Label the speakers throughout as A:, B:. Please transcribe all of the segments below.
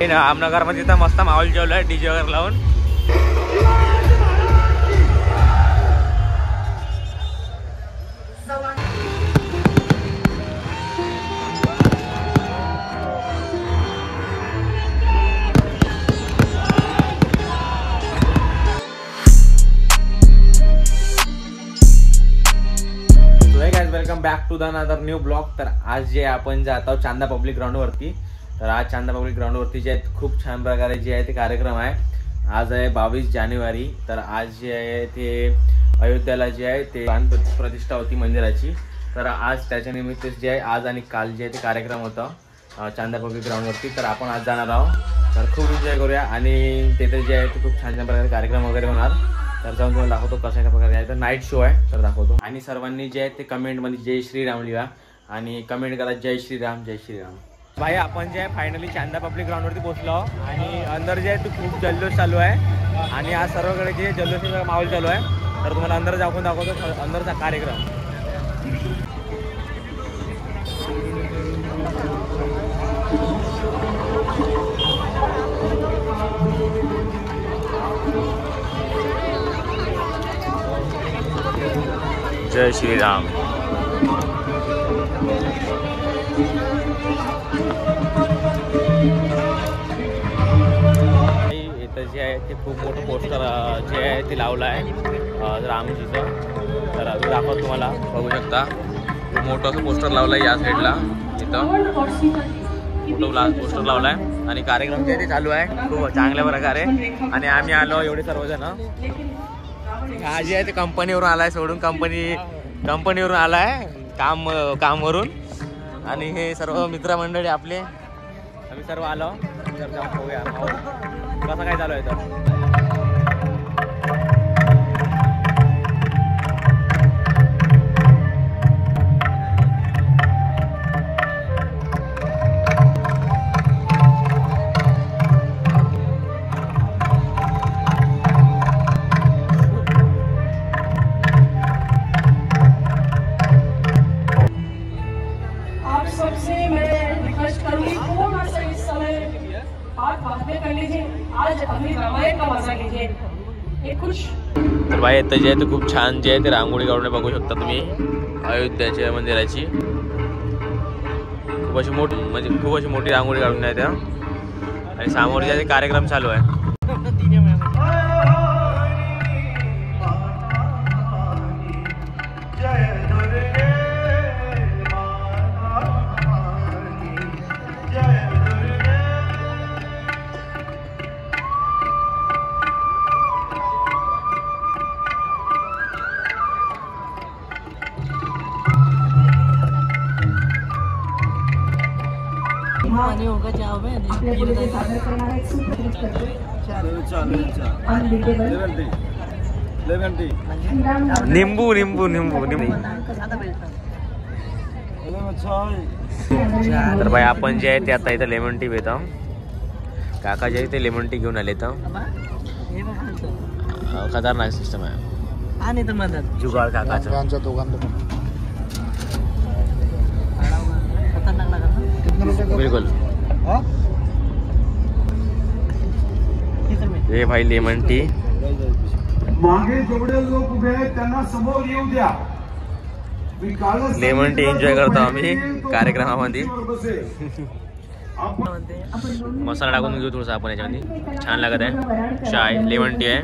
A: आमनगर मध्ये तर मस्त माहोल जेवलाय डीजे वगैरे लावून. Welcome back to the another new blog. तर आज जे आपण जात आहोत चांदा पब्लिक ग्राउंड वरती. तर आज चांदा पब्लिक ग्राउंड वरती जे खूप छान प्रकारे जे आहे ते कार्यक्रम आहे. आज आहे 22 जानेवारी. तर आज जे आहे ते अयोध्याला जे आहे ते प्राण प्रतिष्ठा होती मंदिराची. तर आज त्याच्या निमित्त जे आहे आज आणि काल जे आहे ते कार्यक्रम होता चांदा पब्लिक ग्राउंड वरती. तर आपण आज जाणार आहोत. तर खूप एन्जॉय करूया आणि तिथे जे आहे ते खूप छान छान प्रकारे कार्यक्रम वगैरे होणार. तर जाऊन तुम्हाला दाखवतो कशा प्रकारे आहे. तर नाईट शो आहे तर दाखवतो. आणि सर्वांनी जे आहे ते कमेंटमध्ये जय श्रीराम लिहा आणि कमेंट करा जय श्रीराम जय श्रीराम. भाई आपण जे आहे फायनली चांदा पब्लिक ग्राउंडवरती पोहोचलो आणि अंदर जे आहे ते खूप जल्लोष चालू आहे आणि आज सर्वकडे जे जल्लोषाचा माहोल चालू आहे. तर तुम्हाला अंदर जाऊन दाखवतो अंदरचा कार्यक्रम. जय श्रीराम. इथं जे आहे ते खूप मोठं पोस्टर जे आहे ते लावलं आहे रामजीचं. तर दाखवतो तुम्हाला बघू शकता. खूप मोठं असं पोस्टर लावलं आहे या साईडला. इथं मोठं पोस्टर लावलं आहे आणि कार्यक्रम जे ते चालू आहे खूप चांगल्या प्रकारे. आणि आम्ही आलो एवढे सर्वजण. हा जे आहे ते कंपनीवरून आलाय सोडून कंपनीवरून आलाय कामवरून. आणि हे सर्व मित्रमंडळी आपले आम्ही सर्व आलो. तर जाऊन बघूया कसं काय चालू आहे. तर तर भाई इथं जे आहे ते खूप छान जे आहे ते रांगोळी काढून बघू शकता तुम्ही अयोध्याच्या मंदिराची. खूप अशी मोठी म्हणजे खूप अशी मोठी रांगोळी काढून आहे त्या. आणि समोर जे आहे कार्यक्रम चालू आहे. निंबू निंबू निंबू निंबू. तर भाई आपण जे आहे ते आता इथं लेमन टी पितो. काका जे आहे ते लेमन टी घेऊन आले. तर खतरनाक सिस्टम आहे जुगाड काकाचं. बिलकुल. हे भाई लेमन टी.
B: मागे जेवढे लोक उभे आहेत त्यांना समोर येऊ द्या.
A: लेमन टी एन्जॉय करतो आम्ही कार्यक्रमामध्ये. मसाला टाकून घेऊ थोडंसं आपण याच्यामध्ये. छान लागत आहे. चाय लेमन टी आहे.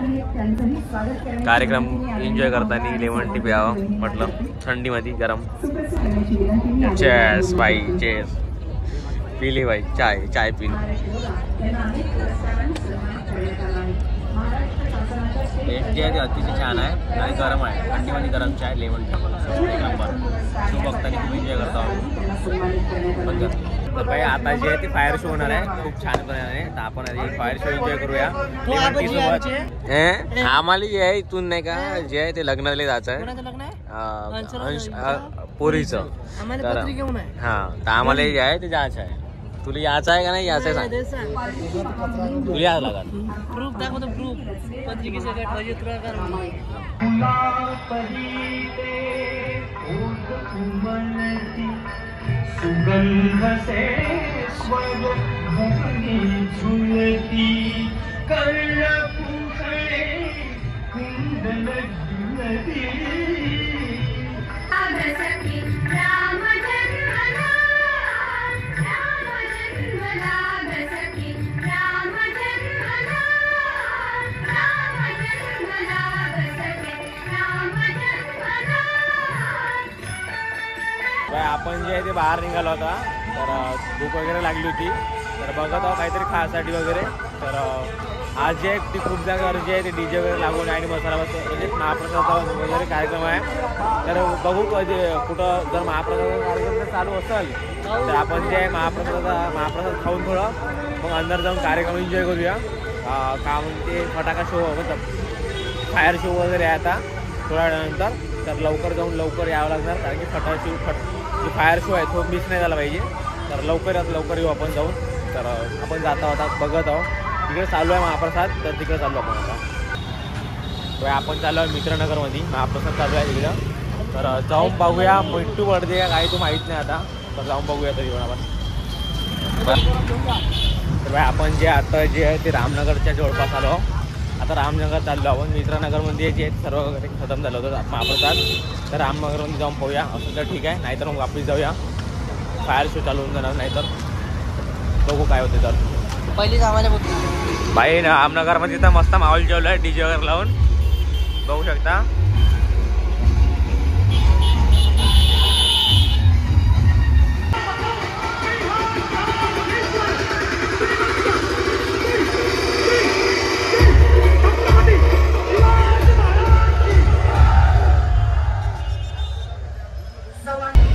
A: कार्यक्रम एन्जॉय करताना लेमन टी प्यावं म्हटलं थंडीमध्ये गरम. चेस भाई चेस. पिली भाई चाय पिली. टेस्ट जे आहे ते अतिशय छान आहे आणि गरम आहे. थंडीमध्ये गरम चाय लेमन टी एक नंबर. तू बघताना खूप एन्जॉय करतो. तर भाई आता जे आहे ते फायर शो होणार आहे खूप छान प्रकारे. तर आपण आधी फायर शो एन्जॉय करूया लेमन टी सोबत. आम्हाला जे आहे इथून नाही का जे आहे ते लग्नाला जायचं आहे पोरीचं. तर हां तर आम्हाला जे आहे ते जायचं आहे. तुला यायचं आहे का नाही यायचं आहे सांग. तुला यायला लागल.
C: प्रूफ दाखवतो. प्रूफ पत्रिकेचं
B: सुगंध से स्वर्ग
A: आपण जे आहे ते बाहेर निघालो होता, तर भूक वगैरे लागली होती, तर बघत आहोत काहीतरी खाण्यासाठी वगैरे. तर आज जे ती खूप जागा जी आहे ते डीजे वगैरे लागून आणि मसाला म्हणजे महाप्रसाद वगैरे कार्यक्रम आहे. तर बघू कधी कुठं जर महाप्रसाद कार्यक्रम चालू असेल तर आपण जे आहे महाप्रसाद खाऊन थोडं मग अंदर जाऊन कार्यक्रम एन्जॉय करूया. का म्हणते फटाका शो मतलब फायर शो वगैरे आहे आता थोड्या वेळानंतर, तर लवकर जाऊन लवकर यावं लागणार, कारण की जो फायर शो आहे तो मिस नाही झाला पाहिजे. तर लवकर येऊ आपण जाऊन. तर आपण जाता होता बघत आहोत, तिकडे चालू आहे महाप्रसाद, तर तिकडे चालू आपण आता. तर आपण चालू आहे मित्रनगरमध्ये, महाप्रसाद चालू आहे तिकडं. तर जाऊन बघूया मिट्टू पडते का काही तो माहीत नाही आता, तर जाऊन बघूया तरी पण आपण. तर आपण जे आता जे आहे ते रामनगरच्या जवळपास आलो. आता रामनगर चाललो आपण. मित्रनगरमध्ये जे सर्व वगैरे खतम झालं होतं महाप्रसाद, तर रामनगरमध्ये जाऊन पाहूया. असं तर ठीक आहे, नाहीतर मग वापस जाऊया. फायर शो चालू होऊन जाणार, नाहीतर बघू काय होते. तर
C: पहिली सामान्य
A: भाई रामनगरमध्ये तर मस्त माहोल जेवलं आहे डीजे वगैरे लावून, बघू शकता.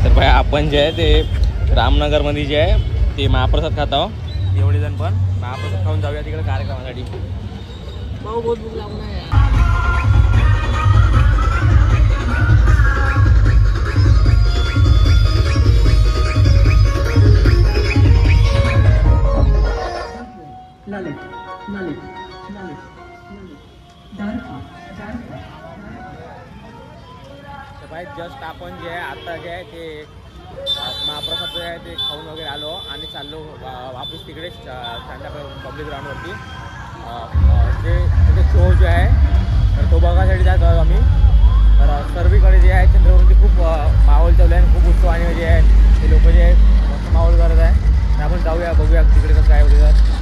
A: तर भाई आपण जे आहे ते रामनगरमध्ये जे आहे ते महाप्रसाद खात आहोत. एवढे जण पण महाप्रसाद खाऊन जाऊया तिकडे कार्यक्रमासाठी.
C: भाऊ बहुत भूक लागून आहे.
A: तर भाई जस्ट आपण जे आहे आता जे आहे ते महाप्रसाद जे आहे ते खाऊन वगैरे आलो आणि चाललो वापस तिकडे चांदा पब्लिक ग्राउंडवरती. जे तिथे शो जे आहे तर तो बघायसाठी जात आहोत आम्ही. तर सर्वीकडे जे आहे चंद्रवरती खूप माहोल चालू आहे आणि खूप उत्सवाने जे आहे ते लोक जे आहे मस्त माहोल करत आहे. तर आपण जाऊया बघूया तिकडे कसं काय होते. तर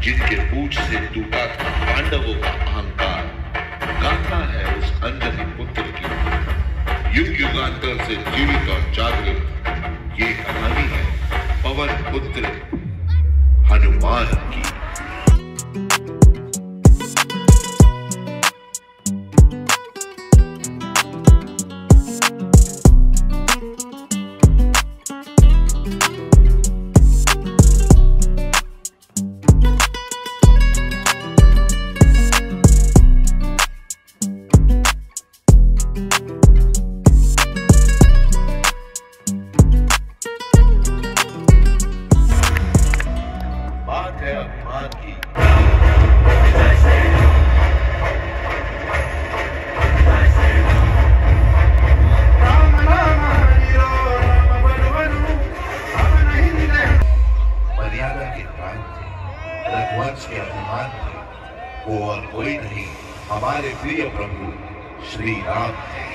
D: जिनके पूछ से टूटा था पांडवों का अहंकार, गाथा है उस अंजनी पुत्र की, युग युगांतर से जीवित और जागृत ये कहानी है पवन पुत्र हनुमान की. वो और कोई नहीं हमारे प्रिय प्रभु श्री राम है.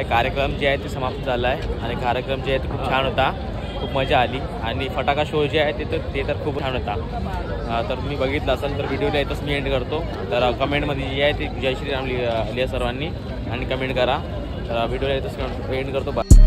A: कार्यक्रम जे आहे ते समाप्त झाला आहे आणि कार्यक्रम जे आहे ते खूप छान होता, खूप मजा आली आणि फटाका शो जे आहे ते तर खूप छान होता. तर तुम्ही बघितलं असेल तर व्हिडिओला येतच मी एंड करतो. तर कमेंटमध्ये जे आहे ते जय श्रीराम लिहा सर्वांनी आणि कमेंट करा. तर व्हिडिओला येतच एंड करतो.